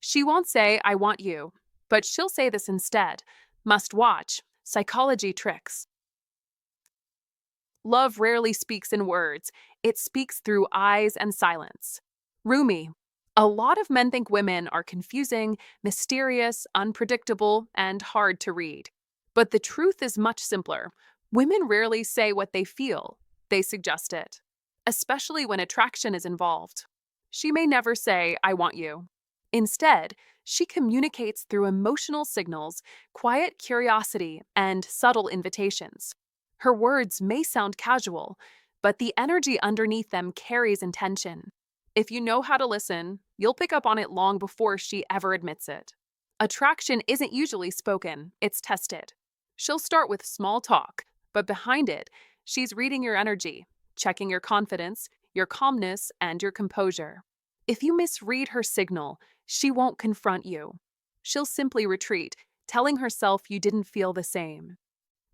She won't say, I want you, but she'll say this instead. Must watch. Psychology tricks. Love rarely speaks in words, it speaks through eyes and silence. Rumi. A lot of men think women are confusing, mysterious, unpredictable, and hard to read. But the truth is much simpler. Women rarely say what they feel, they suggest it, especially when attraction is involved. She may never say, I want you. Instead, she communicates through emotional signals, quiet curiosity, and subtle invitations. Her words may sound casual, but the energy underneath them carries intention. If you know how to listen, you'll pick up on it long before she ever admits it. Attraction isn't usually spoken, it's tested. She'll start with small talk, but behind it, she's reading your energy, checking your confidence, your calmness, and your composure. If you misread her signal, she won't confront you. She'll simply retreat, telling herself you didn't feel the same.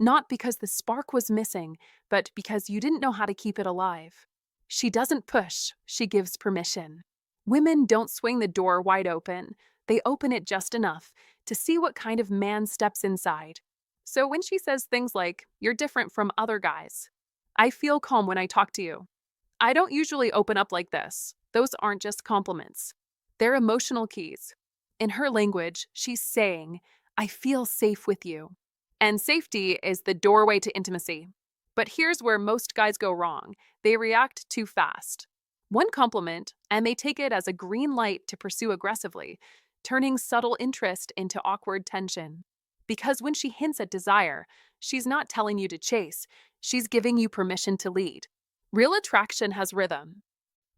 Not because the spark was missing, but because you didn't know how to keep it alive. She doesn't push, she gives permission. Women don't swing the door wide open, they open it just enough to see what kind of man steps inside. So when she says things like, you're different from other guys, I feel calm when I talk to you, I don't usually open up like this, those aren't just compliments. They're emotional keys. In her language, she's saying, I feel safe with you. And safety is the doorway to intimacy. But here's where most guys go wrong. They react too fast. One compliment, and they take it as a green light to pursue aggressively, turning subtle interest into awkward tension. Because when she hints at desire, she's not telling you to chase, she's giving you permission to lead. Real attraction has rhythm.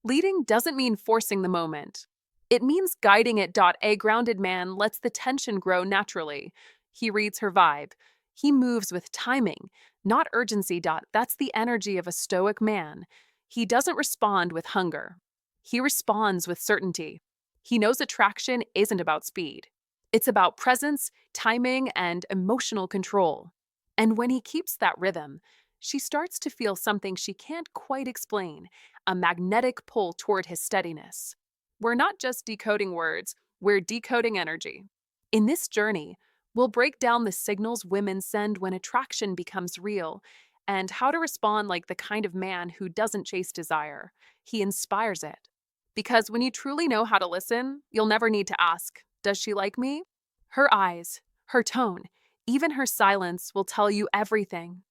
Leading doesn't mean forcing the moment. It means guiding it. A grounded man lets the tension grow naturally. He reads her vibe. He moves with timing, not urgency. That's the energy of a stoic man. He doesn't respond with hunger. He responds with certainty. He knows attraction isn't about speed. It's about presence, timing, and emotional control. And when he keeps that rhythm, she starts to feel something she can't quite explain, a magnetic pull toward his steadiness. We're not just decoding words, we're decoding energy. In this journey, we'll break down the signals women send when attraction becomes real, and how to respond like the kind of man who doesn't chase desire. He inspires it. Because when you truly know how to listen, you'll never need to ask, does she like me? Her eyes, her tone, even her silence will tell you everything.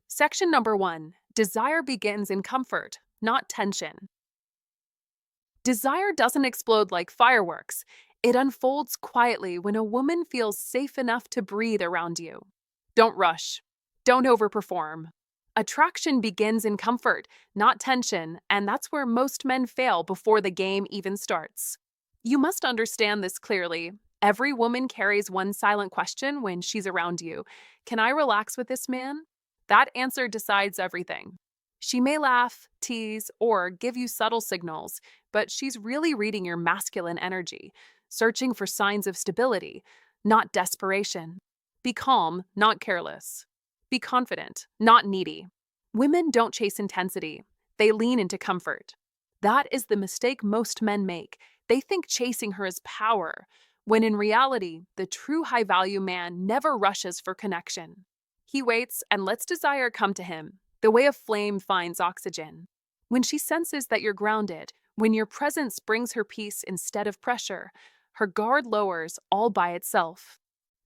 Section number 1. Desire begins in comfort, not tension. Desire doesn't explode like fireworks. It unfolds quietly when a woman feels safe enough to breathe around you. Don't rush. Don't overperform. Attraction begins in comfort, not tension, and that's where most men fail before the game even starts. You must understand this clearly. Every woman carries one silent question when she's around you. Can I relax with this man? That answer decides everything. She may laugh, tease, or give you subtle signals, but she's really reading your masculine energy, searching for signs of stability, not desperation. Be calm, not careless. Be confident, not needy. Women don't chase intensity, they lean into comfort. That is the mistake most men make. They think chasing her is power, when in reality, the true high-value man never rushes for connection. He waits and lets desire come to him, the way a flame finds oxygen. When she senses that you're grounded, when your presence brings her peace instead of pressure, her guard lowers all by itself.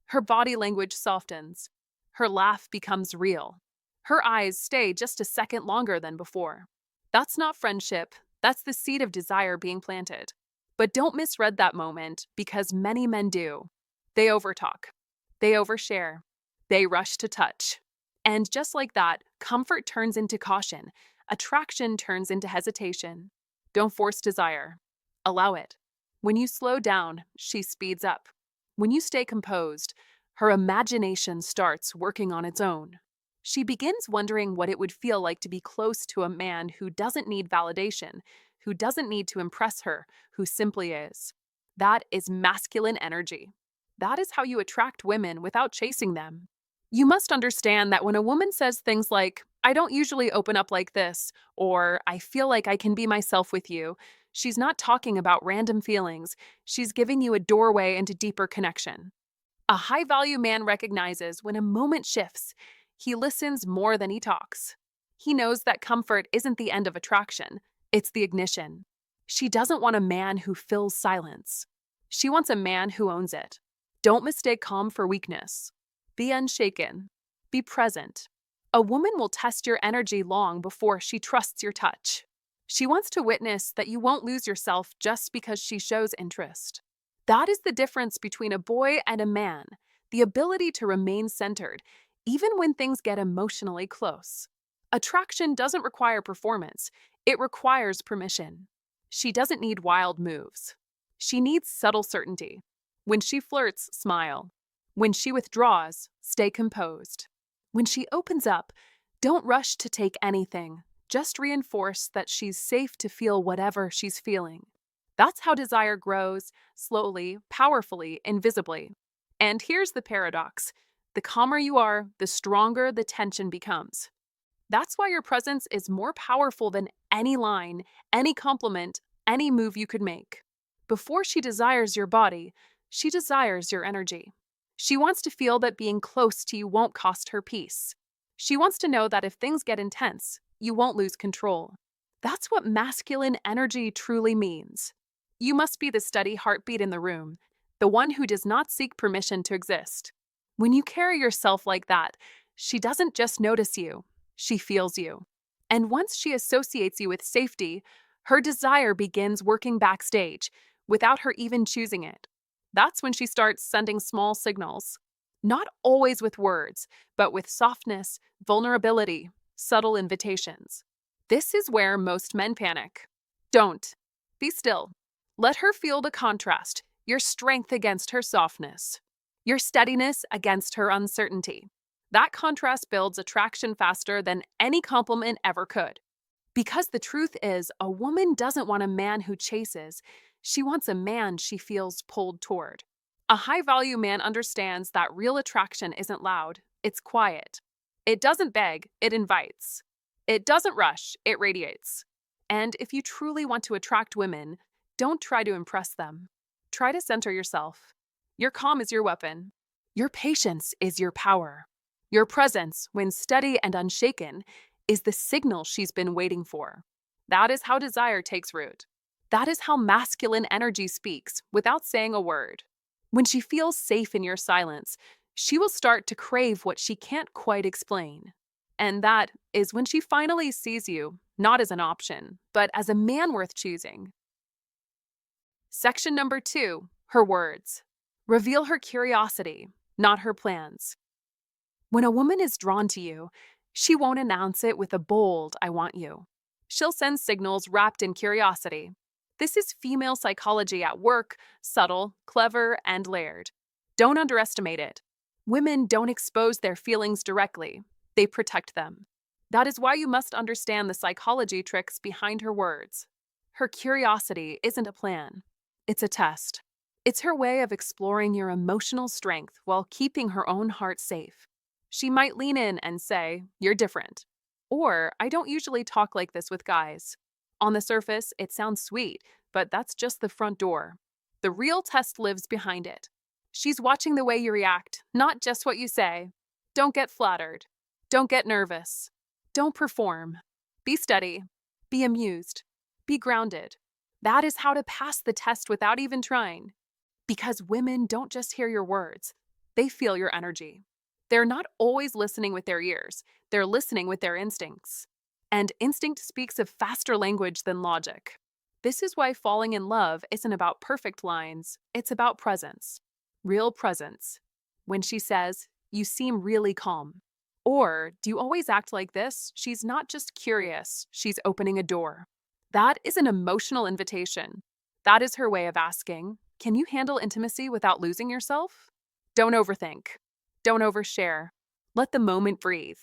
Her body language softens. Her laugh becomes real. Her eyes stay just a second longer than before. That's not friendship, that's the seed of desire being planted. But don't misread that moment, because many men do. They overtalk. They overshare. They rush to touch. And just like that, comfort turns into caution. Attraction turns into hesitation. Don't force desire. Allow it. When you slow down, she speeds up. When you stay composed, her imagination starts working on its own. She begins wondering what it would feel like to be close to a man who doesn't need validation, who doesn't need to impress her, who simply is. That is masculine energy. That is how you attract women without chasing them. You must understand that when a woman says things like, I don't usually open up like this, or I feel like I can be myself with you, She's not talking about random feelings, she's giving you a doorway into deeper connection. A high value man recognizes when a moment shifts. He listens more than he talks. He knows that comfort isn't the end of attraction, it's the ignition. She doesn't want a man who fills silence. She wants a man who owns it. Don't mistake calm for weakness. Be unshaken. Be present. A woman will test your energy long before she trusts your touch. She wants to witness that you won't lose yourself just because she shows interest. That is the difference between a boy and a man, the ability to remain centered, even when things get emotionally close. Attraction doesn't require performance, it requires permission. She doesn't need wild moves. She needs subtle certainty. When she flirts, smile. When she withdraws, stay composed. When she opens up, don't rush to take anything. Just reinforce that she's safe to feel whatever she's feeling. That's how desire grows, slowly, powerfully, invisibly. And here's the paradox. The calmer you are, the stronger the tension becomes. That's why your presence is more powerful than any line, any compliment, any move you could make. Before she desires your body, she desires your energy. She wants to feel that being close to you won't cost her peace. She wants to know that if things get intense, you won't lose control. That's what masculine energy truly means. You must be the steady heartbeat in the room, the one who does not seek permission to exist. When you carry yourself like that, she doesn't just notice you, she feels you. And once she associates you with safety, her desire begins working backstage, without her even choosing it. That's when she starts sending small signals. Not always with words, but with softness, vulnerability, subtle invitations. This is where most men panic. Don't. Be still. Let her feel the contrast, your strength against her softness, your steadiness against her uncertainty. That contrast builds attraction faster than any compliment ever could. Because the truth is, a woman doesn't want a man who chases. She wants a man she feels pulled toward. A high-value man understands that real attraction isn't loud, it's quiet. It doesn't beg, it invites. It doesn't rush, it radiates. And if you truly want to attract women, don't try to impress them. Try to center yourself. Your calm is your weapon. Your patience is your power. Your presence, when steady and unshaken, is the signal she's been waiting for. That is how desire takes root. That is how masculine energy speaks without saying a word. When she feels safe in your silence, she will start to crave what she can't quite explain. And that is when she finally sees you, not as an option, but as a man worth choosing. Section number 2, her words. Reveal her curiosity, not her plans. When a woman is drawn to you, she won't announce it with a bold, "I want you." She'll send signals wrapped in curiosity. This is female psychology at work, subtle, clever, and layered. Don't underestimate it. Women don't expose their feelings directly. They protect them. That is why you must understand the psychology tricks behind her words. Her curiosity isn't a plan. It's a test. It's her way of exploring your emotional strength while keeping her own heart safe. She might lean in and say, "You're different." Or, "I don't usually talk like this with guys." On the surface, it sounds sweet, but that's just the front door. The real test lives behind it. She's watching the way you react, not just what you say. Don't get flattered. Don't get nervous. Don't perform. Be steady. Be amused. Be grounded. That is how to pass the test without even trying. Because women don't just hear your words, they feel your energy. They're not always listening with their ears, they're listening with their instincts. And instinct speaks a faster language than logic. This is why falling in love isn't about perfect lines, it's about presence. Real presence. When she says, "You seem really calm," or "Do you always act like this?" she's not just curious, she's opening a door. That is an emotional invitation. That is her way of asking, "Can you handle intimacy without losing yourself?" Don't overthink. Don't overshare. Let the moment breathe.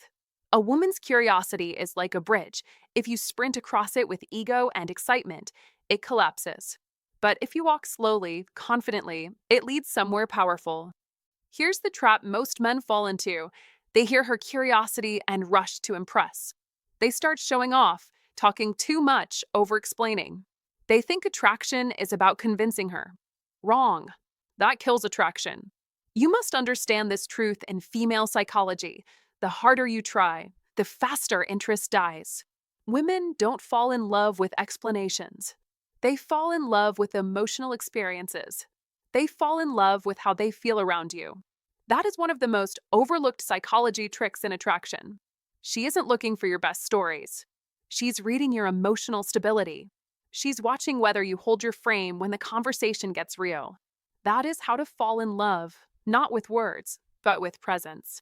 A woman's curiosity is like a bridge. If you sprint across it with ego and excitement, it collapses. But if you walk slowly, confidently, it leads somewhere powerful. Here's the trap most men fall into. They hear her curiosity and rush to impress. They start showing off, talking too much, over-explaining. They think attraction is about convincing her. Wrong. That kills attraction. You must understand this truth in female psychology. The harder you try, the faster interest dies. Women don't fall in love with explanations. They fall in love with emotional experiences. They fall in love with how they feel around you. That is one of the most overlooked psychology tricks in attraction. She isn't looking for your best stories. She's reading your emotional stability. She's watching whether you hold your frame when the conversation gets real. That is how to fall in love, not with words, but with presence.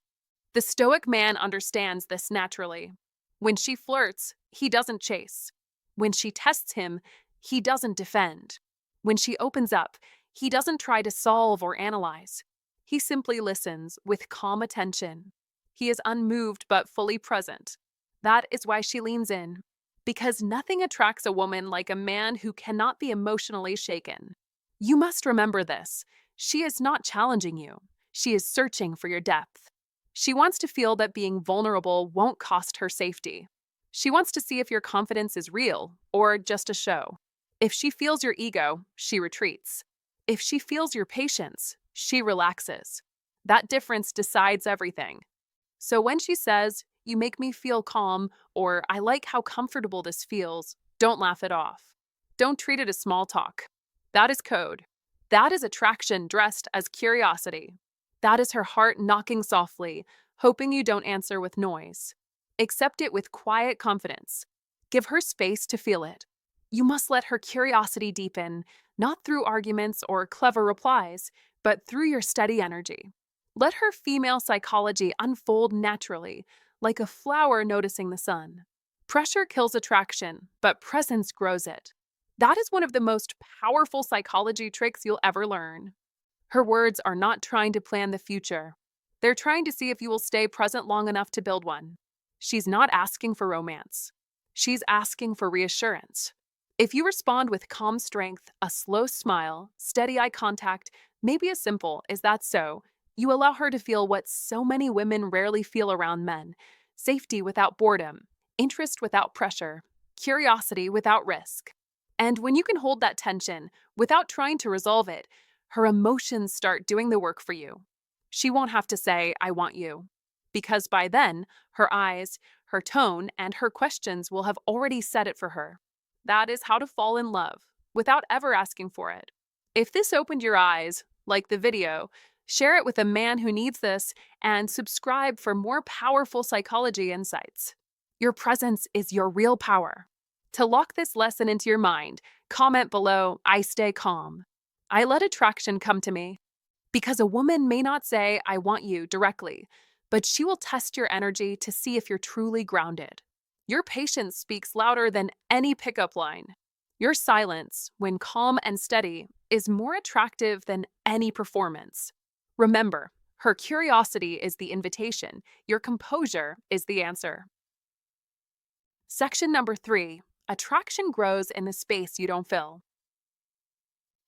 The Stoic man understands this naturally. When she flirts, he doesn't chase. When she tests him, he doesn't defend. When she opens up, he doesn't try to solve or analyze. He simply listens with calm attention. He is unmoved but fully present. That is why she leans in. Because nothing attracts a woman like a man who cannot be emotionally shaken. You must remember this. She is not challenging you. She is searching for your depth. She wants to feel that being vulnerable won't cost her safety. She wants to see if your confidence is real or just a show. If she feels your ego, she retreats. If she feels your patience, she relaxes. That difference decides everything. So when she says, "You make me feel calm," or "I like how comfortable this feels," don't laugh it off. Don't treat it as small talk. That is code. That is attraction dressed as curiosity. That is her heart knocking softly, hoping you don't answer with noise. Accept it with quiet confidence. Give her space to feel it. You must let her curiosity deepen, not through arguments or clever replies, but through your steady energy. Let her female psychology unfold naturally, like a flower noticing the sun. Pressure kills attraction, but presence grows it. That is one of the most powerful psychology tricks you'll ever learn. Her words are not trying to plan the future. They're trying to see if you will stay present long enough to build one. She's not asking for romance. She's asking for reassurance. If you respond with calm strength, a slow smile, steady eye contact, maybe as simple as "That's so," you allow her to feel what so many women rarely feel around men: safety without boredom, interest without pressure, curiosity without risk. And when you can hold that tension without trying to resolve it, her emotions start doing the work for you. She won't have to say, "I want you," because by then, her eyes, her tone, and her questions will have already said it for her. That is how to fall in love, without ever asking for it. If this opened your eyes, like the video, share it with a man who needs this, and subscribe for more powerful psychology insights. Your presence is your real power. To lock this lesson into your mind, comment below, "I stay calm." I let attraction come to me. Because a woman may not say, "I want you," directly, but she will test your energy to see if you're truly grounded. Your patience speaks louder than any pickup line. Your silence, when calm and steady, is more attractive than any performance. Remember, her curiosity is the invitation. Your composure is the answer. Section number 3. Attraction grows in the space you don't fill.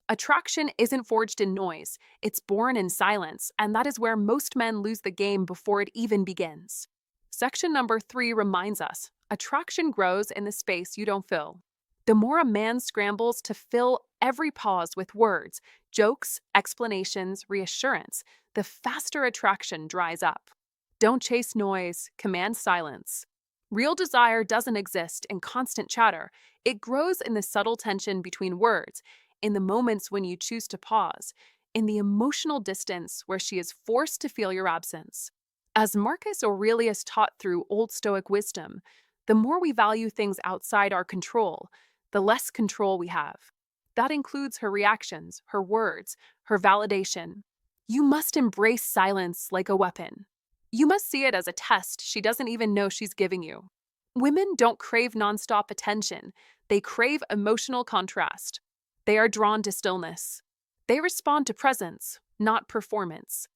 Attraction isn't forged in noise, it's born in silence, and that is where most men lose the game before it even begins. Section number 3 reminds us, attraction grows in the space you don't fill. The more a man scrambles to fill every pause with words, jokes, explanations, reassurance, the faster attraction dries up. Don't chase noise, command silence. Real desire doesn't exist in constant chatter. It grows in the subtle tension between words, in the moments when you choose to pause, in the emotional distance where she is forced to feel your absence. As Marcus Aurelius taught through Old Stoic wisdom, the more we value things outside our control, the less control we have. That includes her reactions, her words, her validation. You must embrace silence like a weapon. You must see it as a test she doesn't even know she's giving you. Women don't crave nonstop attention. They crave emotional contrast. They are drawn to stillness. They respond to presence, not performance.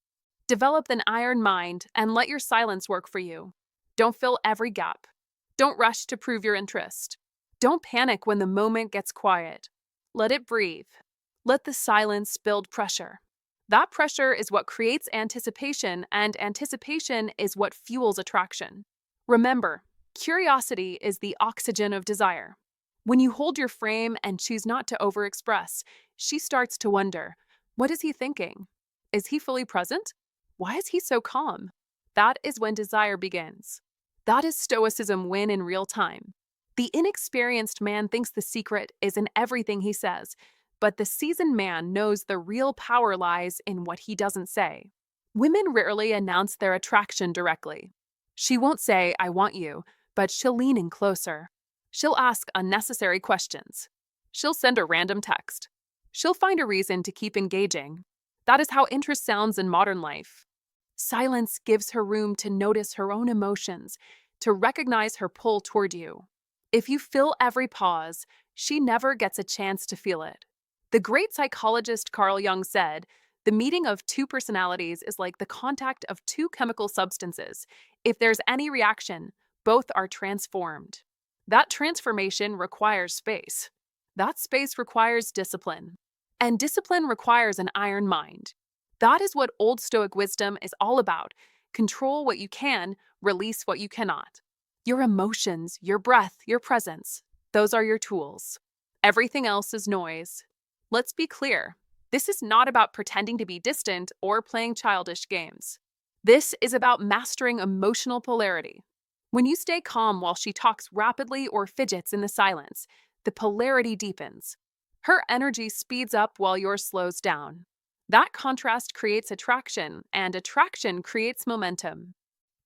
Develop an iron mind and let your silence work for you. Don't fill every gap. Don't rush to prove your interest. Don't panic when the moment gets quiet. Let it breathe. Let the silence build pressure. That pressure is what creates anticipation, and anticipation is what fuels attraction. Remember, curiosity is the oxygen of desire. When you hold your frame and choose not to overexpress, she starts to wonder, what is he thinking? Is he fully present? Why is he so calm? That is when desire begins. That is Stoicism win in real time. The inexperienced man thinks the secret is in everything he says, but the seasoned man knows the real power lies in what he doesn't say. Women rarely announce their attraction directly. She won't say, I want you, but she'll lean in closer. She'll ask unnecessary questions. She'll send a random text. She'll find a reason to keep engaging. That is how interest sounds in modern life. Silence gives her room to notice her own emotions, to recognize her pull toward you. If you fill every pause, she never gets a chance to feel it. The great psychologist Carl Jung said, the meeting of two personalities is like the contact of two chemical substances. If there's any reaction, both are transformed. That transformation requires space. That space requires discipline. And discipline requires an iron mind. That is what Old Stoic wisdom is all about. Control what you can, release what you cannot. Your emotions, your breath, your presence, those are your tools. Everything else is noise. Let's be clear. This is not about pretending to be distant or playing childish games. This is about mastering emotional polarity. When you stay calm while she talks rapidly or fidgets in the silence, the polarity deepens. Her energy speeds up while yours slows down. That contrast creates attraction, and attraction creates momentum.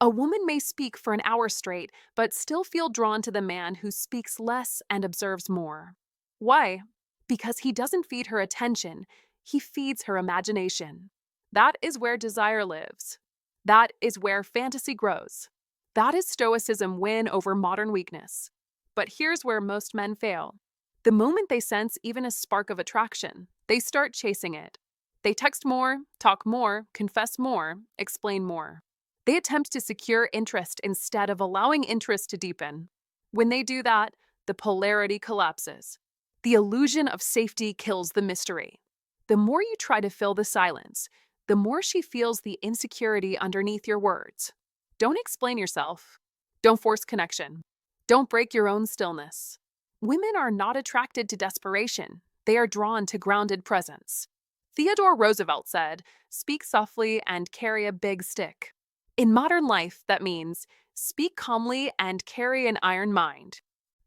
A woman may speak for an hour straight, but still feel drawn to the man who speaks less and observes more. Why? Because he doesn't feed her attention, he feeds her imagination. That is where desire lives. That is where fantasy grows. That is Stoicism win over modern weakness. But here's where most men fail. The moment they sense even a spark of attraction, they start chasing it. They text more, talk more, confess more, explain more. They attempt to secure interest instead of allowing interest to deepen. When they do that, the polarity collapses. The illusion of safety kills the mystery. The more you try to fill the silence, the more she feels the insecurity underneath your words. Don't explain yourself. Don't force connection. Don't break your own stillness. Women are not attracted to desperation. They are drawn to grounded presence. Theodore Roosevelt said, "Speak softly and carry a big stick." In modern life, that means speak calmly and carry an iron mind.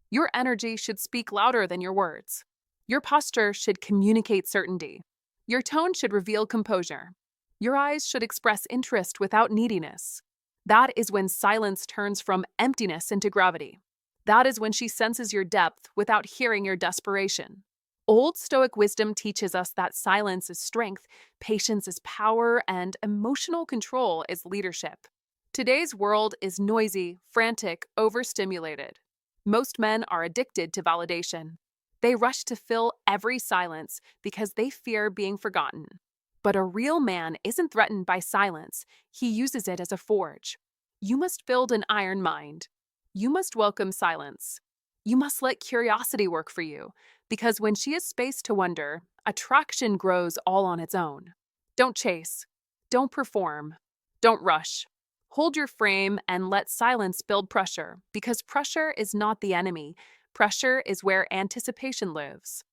Your energy should speak louder than your words. Your posture should communicate certainty. Your tone should reveal composure. Your eyes should express interest without neediness. That is when silence turns from emptiness into gravity. That is when she senses your depth without hearing your desperation. Old Stoic wisdom teaches us that silence is strength, patience is power, and emotional control is leadership. Today's world is noisy, frantic, overstimulated. Most men are addicted to validation. They rush to fill every silence because they fear being forgotten. But a real man isn't threatened by silence. He uses it as a forge. You must build an iron mind. You must welcome silence. You must let curiosity work for you, because when she has space to wonder, attraction grows all on its own. Don't chase. Don't perform. Don't rush. Hold your frame and let silence build pressure, because pressure is not the enemy. Pressure is where anticipation lives.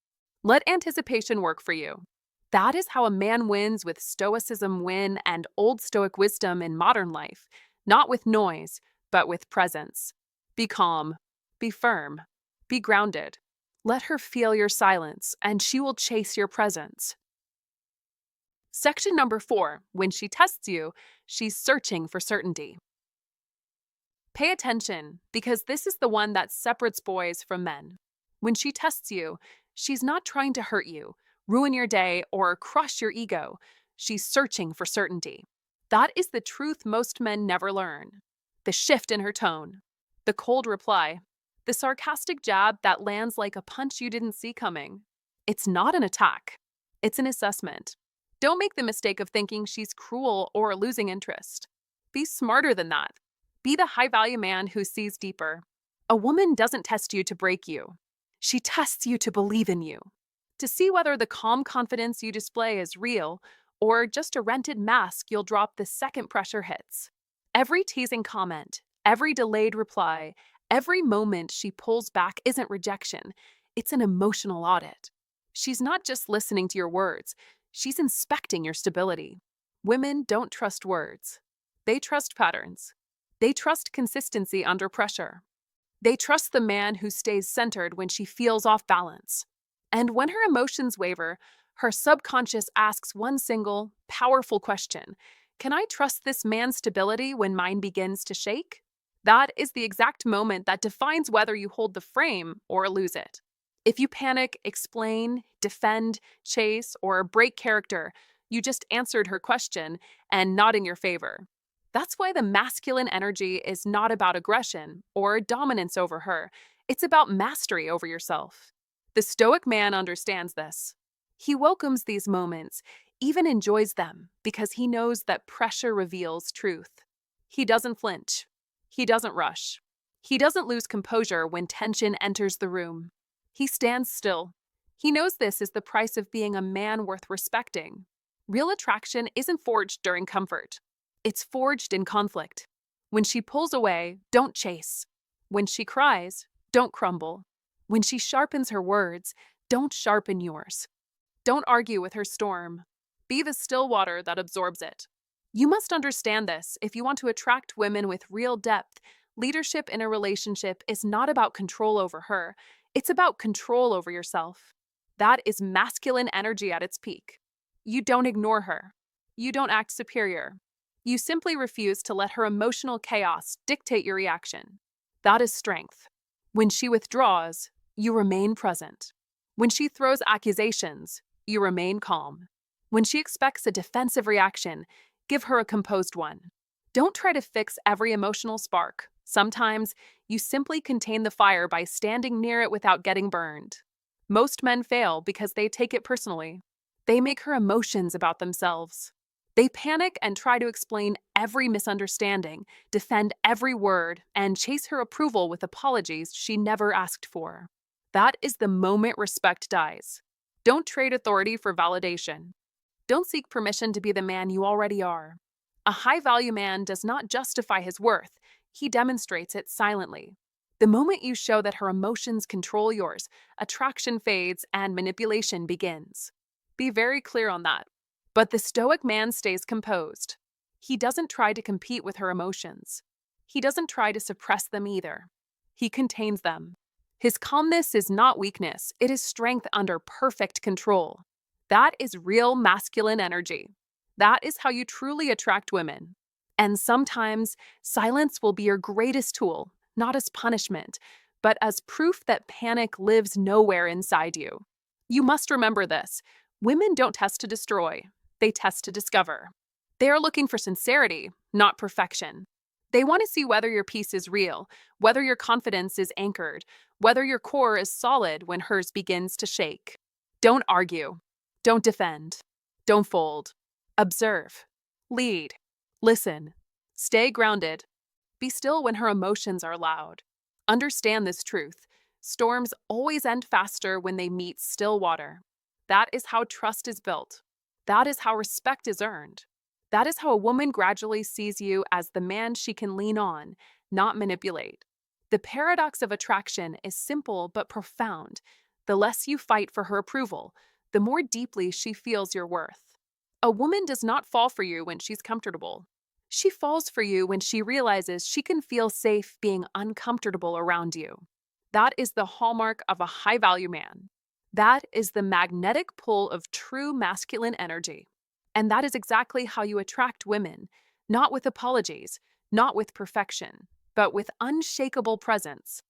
Let anticipation work for you. That is how a man wins with Stoicism win and Old Stoic wisdom in modern life, not with noise, but with presence. Be calm. Be firm. Be grounded. Let her feel your silence, and she will chase your presence. Section number 4. When she tests you, she's searching for certainty. Pay attention, because this is the one that separates boys from men. When she tests you, she's not trying to hurt you, ruin your day, or crush your ego. She's searching for certainty. That is the truth most men never learn. The shift in her tone. The cold reply. The sarcastic jab that lands like a punch you didn't see coming. It's not an attack. It's an assessment. Don't make the mistake of thinking she's cruel or losing interest. Be smarter than that. Be the high-value man who sees deeper. A woman doesn't test you to break you. She tests you to believe in you, to see whether the calm confidence you display is real or just a rented mask you'll drop the second pressure hits. Every teasing comment, every delayed reply, Every moment she pulls back isn't rejection, it's an emotional audit. She's not just listening to your words, she's inspecting your stability. Women don't trust words, they trust patterns. They trust consistency under pressure. They trust the man who stays centered when she feels off balance. And when her emotions waver, her subconscious asks one single, powerful question: can I trust this man's stability when mine begins to shake? That is the exact moment that defines whether you hold the frame or lose it. If you panic, explain, defend, chase, or break character, you just answered her question and not in your favor. That's why the masculine energy is not about aggression or dominance over her. It's about mastery over yourself. The Stoic man understands this. He welcomes these moments, even enjoys them, because he knows that pressure reveals truth. He doesn't flinch. He doesn't rush. He doesn't lose composure when tension enters the room. He stands still. He knows this is the price of being a man worth respecting. Real attraction isn't forged during comfort. It's forged in conflict. When she pulls away, don't chase. When she cries, don't crumble. When she sharpens her words, don't sharpen yours. Don't argue with her storm. Be the still water that absorbs it. You must understand this if you want to attract women with real depth. Leadership in a relationship is not about control over her, it's about control over yourself. That is masculine energy at its peak. You don't ignore her. You don't act superior. You simply refuse to let her emotional chaos dictate your reaction. That is strength. When she withdraws, you remain present. When she throws accusations, you remain calm. When she expects a defensive reaction, give her a composed one. Don't try to fix every emotional spark. Sometimes, you simply contain the fire by standing near it without getting burned. Most men fail because they take it personally. They make her emotions about themselves. They panic and try to explain every misunderstanding, defend every word, and chase her approval with apologies she never asked for. That is the moment respect dies. Don't trade authority for validation. Don't seek permission to be the man you already are. A high-value man does not justify his worth, he demonstrates it silently. The moment you show that her emotions control yours, attraction fades and manipulation begins. Be very clear on that. But the Stoic man stays composed. He doesn't try to compete with her emotions. He doesn't try to suppress them either. He contains them. His calmness is not weakness, it is strength under perfect control. That is real masculine energy. That is how you truly attract women. And sometimes, silence will be your greatest tool, not as punishment, but as proof that panic lives nowhere inside you. You must remember this. Women don't test to destroy. They test to discover. They are looking for sincerity, not perfection. They want to see whether your peace is real, whether your confidence is anchored, whether your core is solid when hers begins to shake. Don't argue. Don't defend. Don't fold. Observe. Lead. Listen. Stay grounded. Be still when her emotions are loud. Understand this truth. Storms always end faster when they meet still water. That is how trust is built. That is how respect is earned. That is how a woman gradually sees you as the man she can lean on, not manipulate. The paradox of attraction is simple but profound. The less you fight for her approval, the more deeply she feels your worth. A woman does not fall for you when she's comfortable. She falls for you when she realizes she can feel safe being uncomfortable around you. That is the hallmark of a high-value man. That is the magnetic pull of true masculine energy. And that is exactly how you attract women, not with apologies, not with perfection, but with unshakable presence.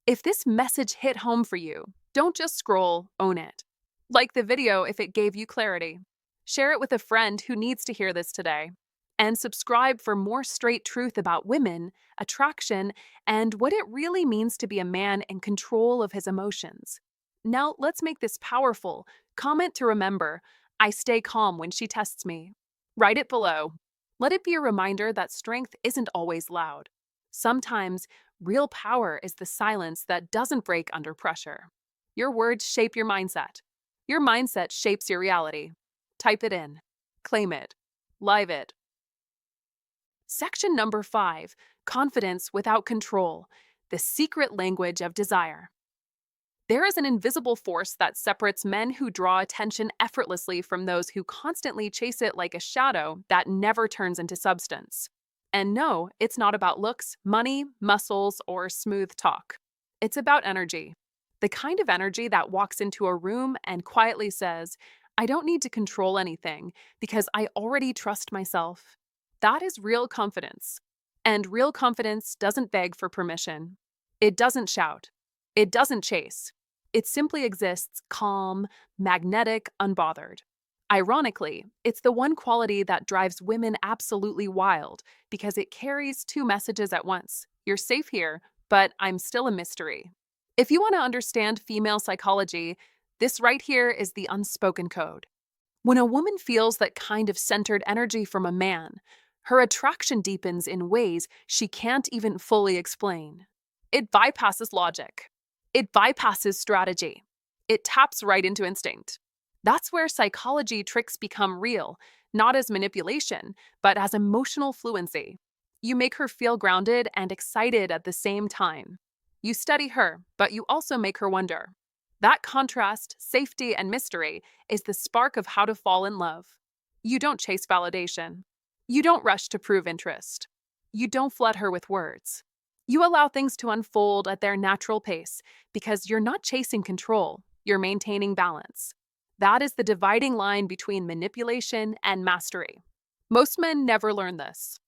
If this message hit home for you, don't just scroll, own it. Like the video if it gave you clarity. Share it with a friend who needs to hear this today. And subscribe for more straight truth about women, attraction, and what it really means to be a man in control of his emotions. Now, let's make this powerful. Comment to remember, I stay calm when she tests me. Write it below. Let it be a reminder that strength isn't always loud. Sometimes, real power is the silence that doesn't break under pressure. Your words shape your mindset. Your mindset shapes your reality. Type it in. Claim it. Live it. Section number 5, confidence without control. the secret language of desire. There is an invisible force that separates men who draw attention effortlessly from those who constantly chase it like a shadow that never turns into substance. And no, it's not about looks, money, muscles, or smooth talk. It's about energy. The kind of energy that walks into a room and quietly says, I don't need to control anything because I already trust myself. That is real confidence. And real confidence doesn't beg for permission. It doesn't shout. It doesn't chase. It simply exists calm, magnetic, unbothered. Ironically, it's the one quality that drives women absolutely wild because it carries two messages at once. You're safe here, but I'm still a mystery. If you want to understand female psychology, this right here is the unspoken code. When a woman feels that kind of centered energy from a man, her attraction deepens in ways she can't even fully explain. It bypasses logic. It bypasses strategy. It taps right into instinct. That's where psychology tricks become real, not as manipulation, but as emotional fluency. You make her feel grounded and excited at the same time. You study her, but you also make her wonder. That contrast, safety, and mystery is the spark of how to fall in love. You don't chase validation. You don't rush to prove interest. You don't flood her with words. You allow things to unfold at their natural pace because you're not chasing control, you're maintaining balance. That is the dividing line between manipulation and mastery. Most men never learn this.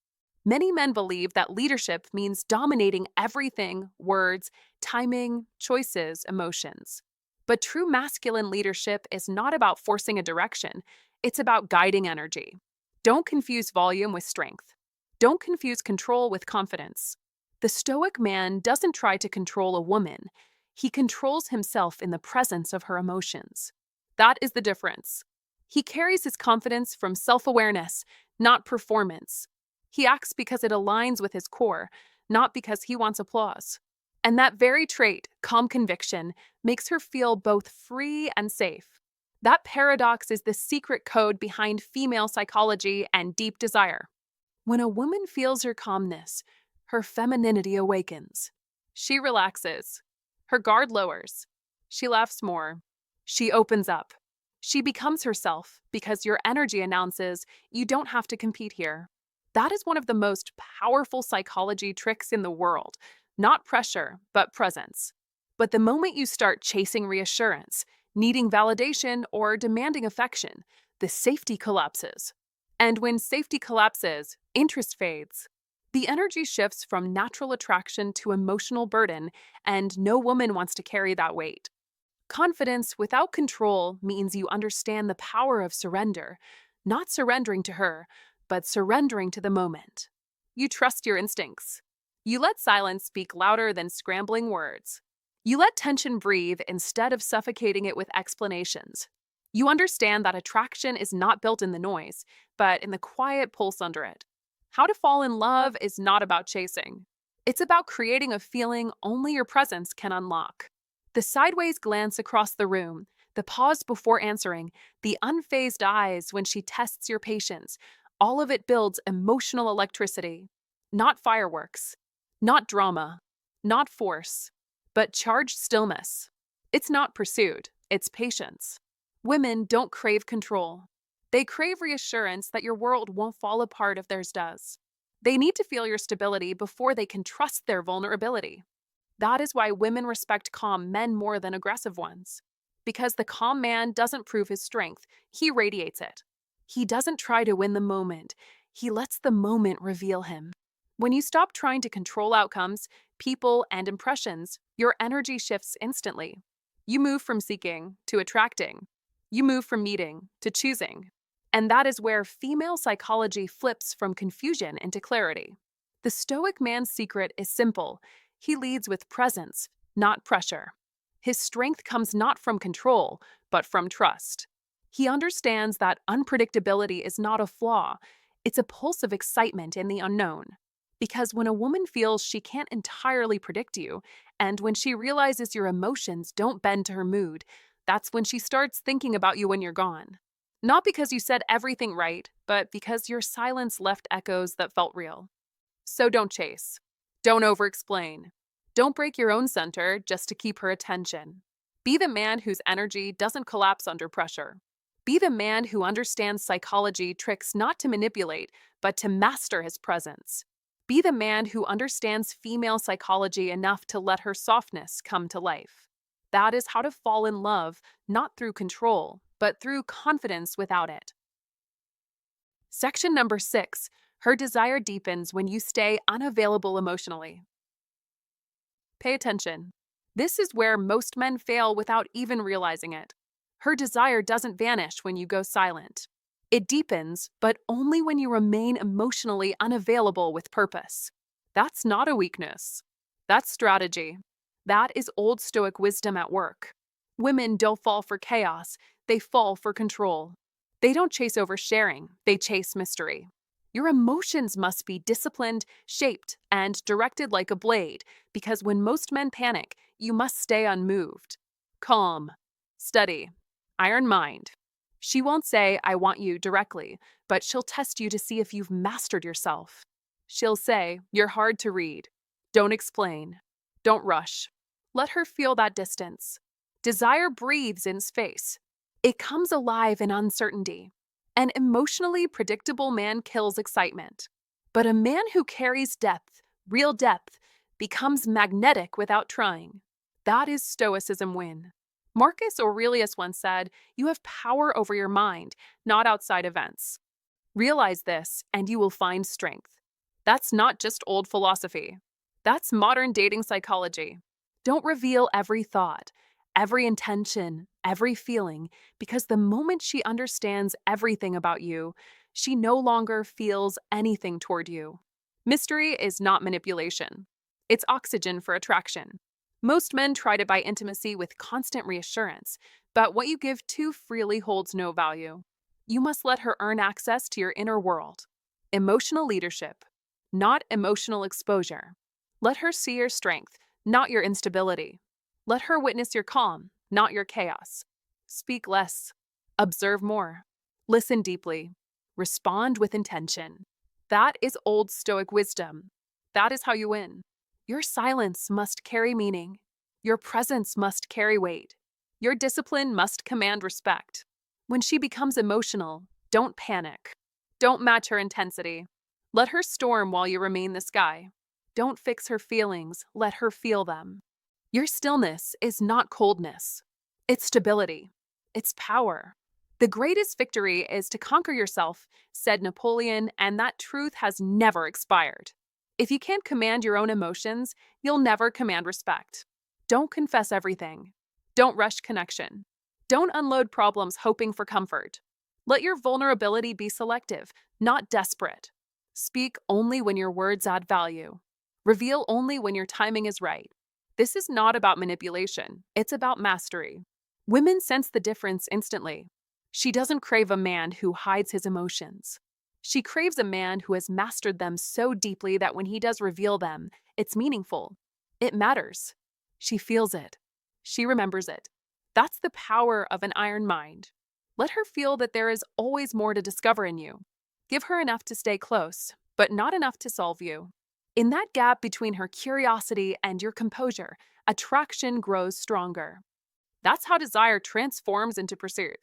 Many men believe that leadership means dominating everything: words, timing, choices, emotions. But true masculine leadership is not about forcing a direction, it's about guiding energy. Don't confuse volume with strength. Don't confuse control with confidence. The Stoic man doesn't try to control a woman. He controls himself in the presence of her emotions. That is the difference. He carries his confidence from self-awareness, not performance. He acts because it aligns with his core, not because he wants applause. And that very trait, calm conviction, makes her feel both free and safe. That paradox is the secret code behind female psychology and deep desire. When a woman feels her calmness, her femininity awakens. She relaxes. Her guard lowers. She laughs more. She opens up. She becomes herself because your energy announces you don't have to compete here. That is one of the most powerful psychology tricks in the world. Not pressure, but presence. But the moment you start chasing reassurance, needing validation, or demanding affection, the safety collapses. And when safety collapses, interest fades. The energy shifts from natural attraction to emotional burden, and no woman wants to carry that weight. Confidence without control means you understand the power of surrender, not surrendering to her, but surrendering to the moment. You trust your instincts. You let silence speak louder than scrambling words. You let tension breathe instead of suffocating it with explanations. You understand that attraction is not built in the noise, but in the quiet pulse under it. How to fall in love is not about chasing. It's about creating a feeling only your presence can unlock. The sideways glance across the room, the pause before answering, the unfazed eyes when she tests your patience, all of it builds emotional electricity. Not fireworks, not drama, not force, but charged stillness. It's not pursuit, it's patience. Women don't crave control. They crave reassurance that your world won't fall apart if theirs does. They need to feel your stability before they can trust their vulnerability. That is why women respect calm men more than aggressive ones. Because the calm man doesn't prove his strength, he radiates it. He doesn't try to win the moment, he lets the moment reveal him. When you stop trying to control outcomes, people, and impressions, your energy shifts instantly. You move from seeking to attracting. You move from meeting to choosing. And that is where female psychology flips from confusion into clarity. The Stoic man's secret is simple. He leads with presence, not pressure. His strength comes not from control, but from trust. He understands that unpredictability is not a flaw, it's a pulse of excitement in the unknown. Because when a woman feels she can't entirely predict you, and when she realizes your emotions don't bend to her mood, that's when she starts thinking about you when you're gone. Not because you said everything right, but because your silence left echoes that felt real. So don't chase. Don't over-explain. Don't break your own center just to keep her attention. Be the man whose energy doesn't collapse under pressure. Be the man who understands psychology tricks not to manipulate, but to master his presence. Be the man who understands female psychology enough to let her softness come to life. That is how to fall in love, not through control, but through confidence without it. Section number 6. Her desire deepens when you stay unavailable emotionally. Pay attention. This is where most men fail without even realizing it. Her desire doesn't vanish when you go silent. It deepens, but only when you remain emotionally unavailable with purpose. That's not a weakness. That's strategy. That is Old Stoic wisdom at work. Women don't fall for chaos, they fall for control. They don't chase oversharing, they chase mystery. Your emotions must be disciplined, shaped, and directed like a blade, because when most men panic, you must stay unmoved. Calm. Steady. Iron mind. She won't say, "I want you," directly, but she'll test you to see if you've mastered yourself. She'll say, "You're hard to read." Don't explain. Don't rush. Let her feel that distance. Desire breathes in space. It comes alive in uncertainty. An emotionally predictable man kills excitement. But a man who carries depth, real depth, becomes magnetic without trying. That is Stoicism win. Marcus Aurelius once said, "You have power over your mind, not outside events." Realize this, and you will find strength. That's not just old philosophy. That's modern dating psychology. Don't reveal every thought, every intention, every feeling, because the moment she understands everything about you, she no longer feels anything toward you. Mystery is not manipulation. It's oxygen for attraction. Most men try to buy intimacy with constant reassurance, but what you give too freely holds no value. You must let her earn access to your inner world. Emotional leadership, not emotional exposure. Let her see your strength, not your instability. Let her witness your calm, not your chaos. Speak less. Observe more. Listen deeply. Respond with intention. That is Old Stoic wisdom. That is how you win. Your silence must carry meaning. Your presence must carry weight. Your discipline must command respect. When she becomes emotional, don't panic. Don't match her intensity. Let her storm while you remain the sky. Don't fix her feelings, let her feel them. Your stillness is not coldness. It's stability. It's power. The greatest victory is to conquer yourself, said Napoleon, and that truth has never expired. If you can't command your own emotions, you'll never command respect. Don't confess everything. Don't rush connection. Don't unload problems hoping for comfort. Let your vulnerability be selective, not desperate. Speak only when your words add value. Reveal only when your timing is right. This is not about manipulation, it's about mastery. Women sense the difference instantly. She doesn't crave a man who hides his emotions. She craves a man who has mastered them so deeply that when he does reveal them, it's meaningful. It matters. She feels it. She remembers it. That's the power of an iron mind. Let her feel that there is always more to discover in you. Give her enough to stay close, but not enough to solve you. In that gap between her curiosity and your composure, attraction grows stronger. That's how desire transforms into pursuit.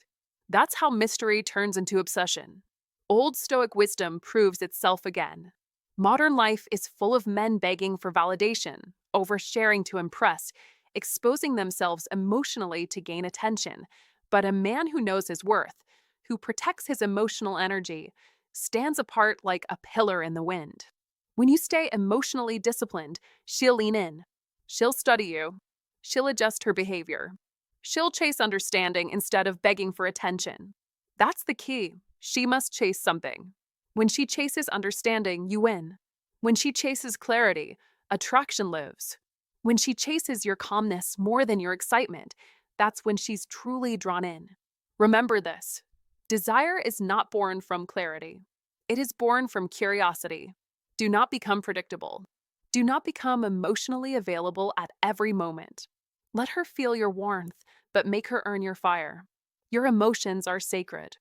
That's how mystery turns into obsession. Old Stoic wisdom proves itself again. Modern life is full of men begging for validation, oversharing to impress, exposing themselves emotionally to gain attention. But a man who knows his worth, who protects his emotional energy, stands apart like a pillar in the wind. When you stay emotionally disciplined, she'll lean in. She'll study you. She'll adjust her behavior. She'll chase understanding instead of begging for attention. That's the key. She must chase something. When she chases understanding, you win. When she chases clarity, attraction lives. When she chases your calmness more than your excitement, that's when she's truly drawn in. Remember this. Desire is not born from clarity. It is born from curiosity. Do not become predictable. Do not become emotionally available at every moment. Let her feel your warmth, but make her earn your fire. Your emotions are sacred.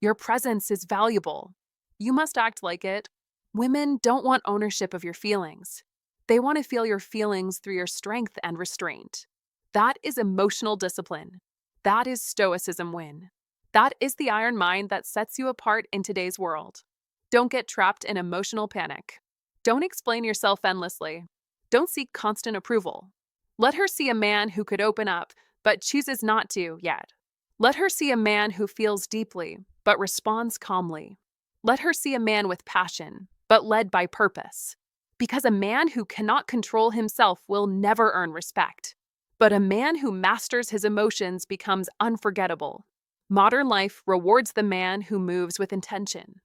Your presence is valuable. You must act like it. Women don't want ownership of your feelings. They want to feel your feelings through your strength and restraint. That is emotional discipline. That is Stoicism win. That is the iron mind that sets you apart in today's world. Don't get trapped in emotional panic. Don't explain yourself endlessly. Don't seek constant approval. Let her see a man who could open up, but chooses not to yet. Let her see a man who feels deeply, but responds calmly. Let her see a man with passion, but led by purpose. Because a man who cannot control himself will never earn respect. But a man who masters his emotions becomes unforgettable. Modern life rewards the man who moves with intention.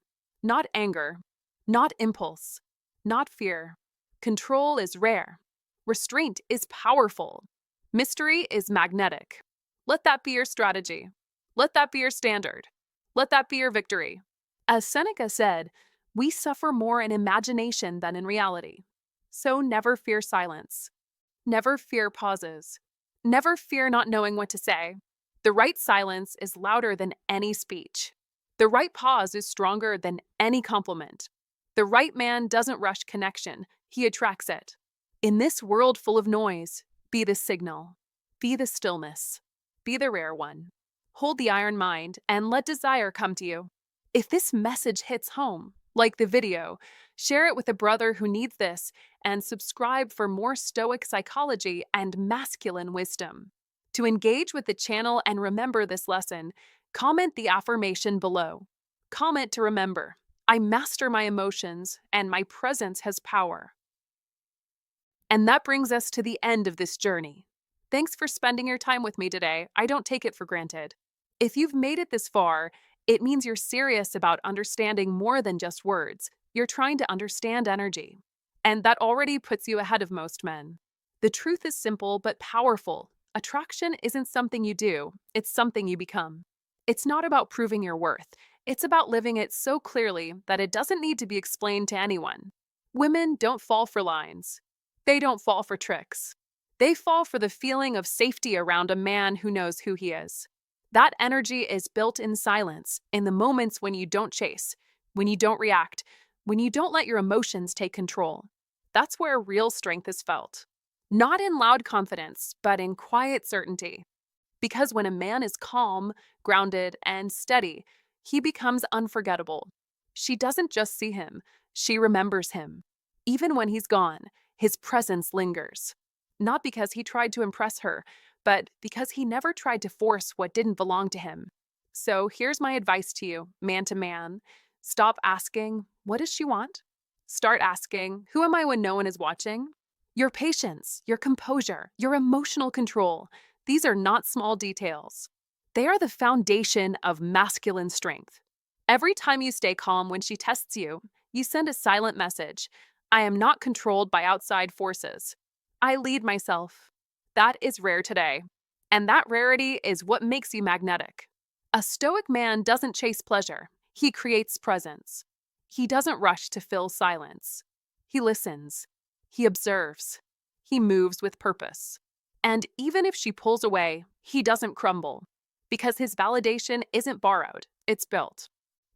Not anger, not impulse, not fear. Control is rare. Restraint is powerful. Mystery is magnetic. Let that be your strategy. Let that be your standard. Let that be your victory. As Seneca said, we suffer more in imagination than in reality. So never fear silence. Never fear pauses. Never fear not knowing what to say. The right silence is louder than any speech. The right pause is stronger than any compliment. The right man doesn't rush connection, he attracts it. In this world full of noise, be the signal. Be the stillness. Be the rare one. Hold the iron mind and let desire come to you. If this message hits home, like the video, share it with a brother who needs this and subscribe for more Stoic psychology and masculine wisdom. To engage with the channel and remember this lesson, comment the affirmation below. Comment to remember, I master my emotions and my presence has power. And that brings us to the end of this journey. Thanks for spending your time with me today. I don't take it for granted. If you've made it this far, it means you're serious about understanding more than just words. You're trying to understand energy. And that already puts you ahead of most men. The truth is simple but powerful. Attraction isn't something you do, it's something you become. It's not about proving your worth. It's about living it so clearly that it doesn't need to be explained to anyone. Women don't fall for lines. They don't fall for tricks. They fall for the feeling of safety around a man who knows who he is. That energy is built in silence, in the moments when you don't chase, when you don't react, when you don't let your emotions take control. That's where real strength is felt. Not in loud confidence, but in quiet certainty. Because when a man is calm, grounded, and steady, he becomes unforgettable. She doesn't just see him, she remembers him. Even when he's gone, his presence lingers. Not because he tried to impress her, but because he never tried to force what didn't belong to him. So here's my advice to you, man to man. Stop asking, what does she want? Start asking, who am I when no one is watching? Your patience, your composure, your emotional control, these are not small details. They are the foundation of masculine strength. Every time you stay calm when she tests you, you send a silent message. I am not controlled by outside forces. I lead myself. That is rare today. And that rarity is what makes you magnetic. A Stoic man doesn't chase pleasure. He creates presence. He doesn't rush to fill silence. He listens. He observes. He moves with purpose. And even if she pulls away, he doesn't crumble. Because his validation isn't borrowed, it's built.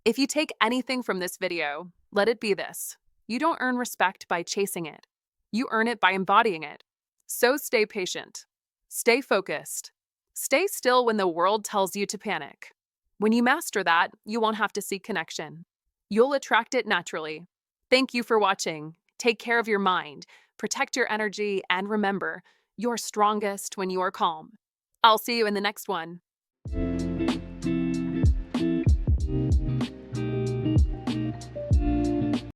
If you take anything from this video, let it be this. You don't earn respect by chasing it. You earn it by embodying it. So stay patient. Stay focused. Stay still when the world tells you to panic. When you master that, you won't have to seek connection. You'll attract it naturally. Thank you for watching. Take care of your mind, protect your energy, and remember, you're strongest when you are calm. I'll see you in the next one.